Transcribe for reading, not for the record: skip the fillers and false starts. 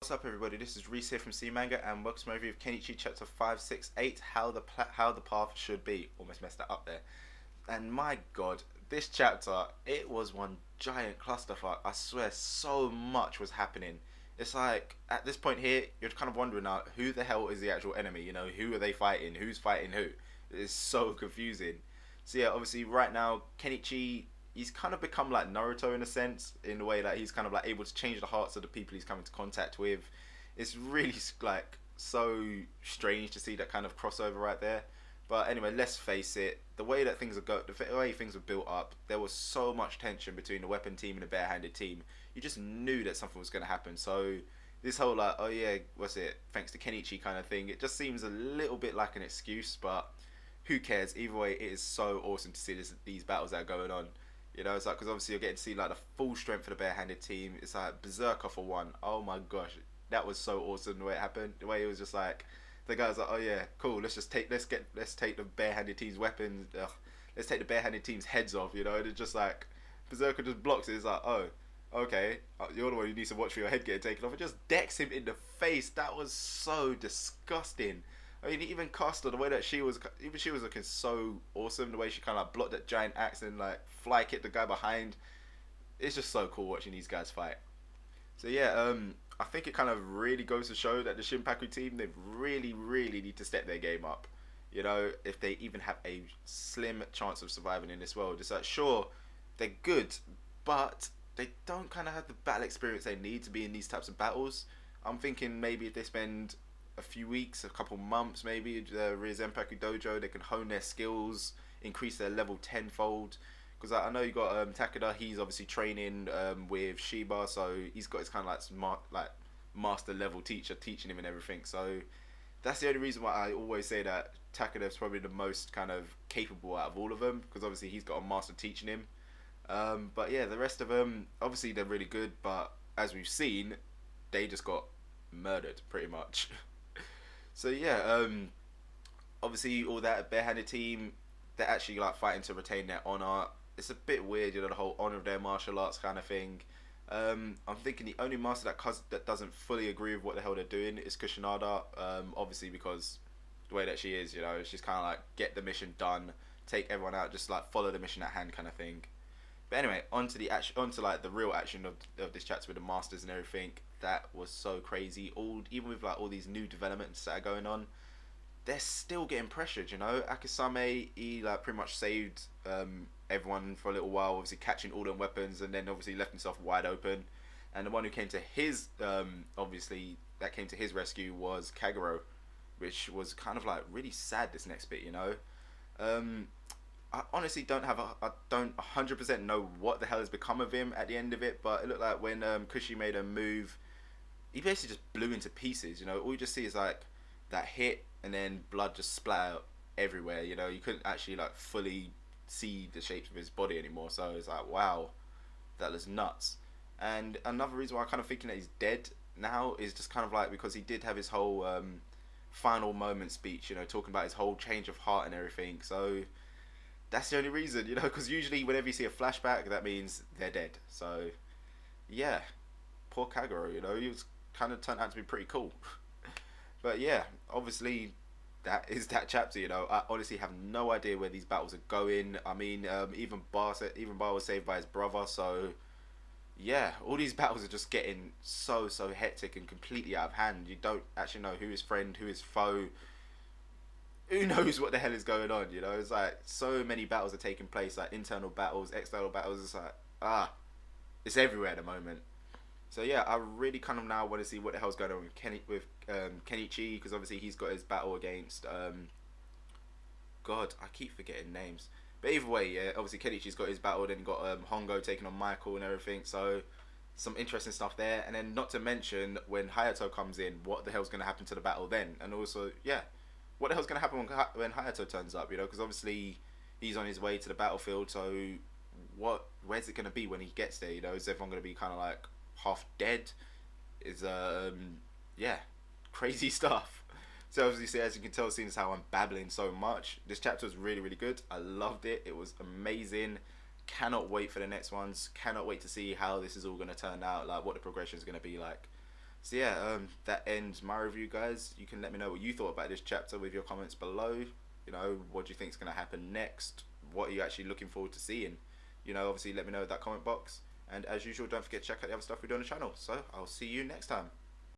What's up, everybody? This is Reese here from C Manga, and welcome to my review of Kenichi Chapter 568, How the Path Should Be. Almost messed that up there. And my god, this chapter, it was one giant clusterfuck. I swear, so much was happening. It's like, at this point here, you're kind of wondering now, who the hell is the actual enemy? You know, who are they fighting? Who's fighting who? It's so confusing. So yeah, obviously right now, Kenichi, he's kind of become like Naruto in a sense, in the way that he's kind of like able to change the hearts of the people he's coming to contact with. It's really like so strange to see that kind of crossover right there. But anyway, let's face it, the way that things are the way things were built up, there was so much tension between the weapon team and the barehanded team. You just knew that something was going to happen. So this whole like, oh yeah, what's it? Thanks to Kenichi kind of thing. It just seems a little bit like an excuse, but who cares? Either way, it is so awesome to see these battles that are going on. You know, it's like, because obviously you're getting to see like the full strength of the barehanded team. It's like Berserker for one. Oh my gosh, that was so awesome the way it happened. The way it was just like, the guy was like, oh yeah, cool. Let's take the barehanded team's weapons. Let's take the barehanded team's heads off. You know, and it's just like Berserker just blocks it. It's like, oh, okay, you're the one who needs to watch for your head getting taken off. It just decks him in the face. That was so disgusting. I mean, even Costa, the way that she was looking so awesome. The way she kind of like blocked that giant axe and like fly kicked the guy behind. It's just so cool watching these guys fight. So yeah, I think it kind of really goes to show that the Shinpaku team, they really need to step their game up. You know, if they even have a slim chance of surviving in this world. It's like, sure, they're good, but they don't kind of have the battle experience they need to be in these types of battles. I'm thinking maybe if they spend a few weeks, a couple months maybe, the Zenpaku Dojo, they can hone their skills, increase their level tenfold. Because I know you got Takeda, he's obviously training with Shiba, so he's got his kind of like smart, like master level teacher teaching him and everything. So that's the only reason why I always say that Takeda's probably the most kind of capable out of all of them, because obviously he's got a master teaching him. But yeah, the rest of them, obviously they're really good, but as we've seen, they just got murdered pretty much. So yeah, obviously all that barehanded team, they're actually like fighting to retain their honor. It's a bit weird, you know, the whole honor of their martial arts kind of thing. I'm thinking the only master that doesn't fully agree with what the hell they're doing is Kushinada. Obviously because the way that she is, you know, she's kind of like get the mission done, take everyone out, just like follow the mission at hand kind of thing. But anyway, onto like the real action of this chapter with the masters and everything. That was so crazy. Even with like all these new developments that are going on, they're still getting pressured. You know, Akisame, he like pretty much saved everyone for a little while, obviously catching all them weapons, and then obviously left himself wide open. And the one who came to his obviously that came to his rescue was Kagerou, which was kind of like really sad. This next bit, you know. I honestly I don't 100% know what the hell has become of him at the end of it, but it looked like when Kushi made a move, he basically just blew into pieces. You know, all you just see is like that hit, and then blood just splat out everywhere. You know, you couldn't actually like fully see the shapes of his body anymore. So it's like, wow, that was nuts. And another reason why I'm kind of thinking that he's dead now is just kind of like because he did have his whole final moment speech. You know, talking about his whole change of heart and everything. So that's the only reason, you know, because usually whenever you see a flashback, that means they're dead. So yeah, poor Kagerou, you know, he was kind of turned out to be pretty cool. But yeah, obviously that is that chapter. You know, I honestly have no idea where these battles are going. I mean, even Bar was saved by his brother. So yeah, all these battles are just getting so hectic and completely out of hand. You don't actually know who is friend, who is foe. Who knows what the hell is going on? You know, it's like so many battles are taking place, like internal battles, external battles. It's like it's everywhere at the moment. So yeah, I really kind of now want to see what the hell's going on with Kenichi, because obviously he's got his battle against God, I keep forgetting names. But either way, yeah, obviously Kenichi's got his battle, then got Hongo taking on Michael and everything. So some interesting stuff there. And then not to mention when Hayato comes in, what the hell's going to happen to the battle then? And also, yeah, what the hell's going to happen when Hayato turns up? You know, because obviously he's on his way to the battlefield. So where's it going to be when he gets there? You know, is everyone going to be kind of like half dead? Is yeah, crazy stuff. So obviously, as you can tell, seeing as how I'm babbling so much, this chapter was really good. I loved it. It was amazing. Cannot wait for the next ones. Cannot wait to see how this is all going to turn out, like what the progression is going to be like. So yeah, that ends my review, guys. You can let me know what you thought about this chapter with your comments below. You know, what do you think is going to happen next? What are you actually looking forward to seeing? You know, obviously let me know in that comment box. And as usual, don't forget to check out the other stuff we do on the channel. So I'll see you next time.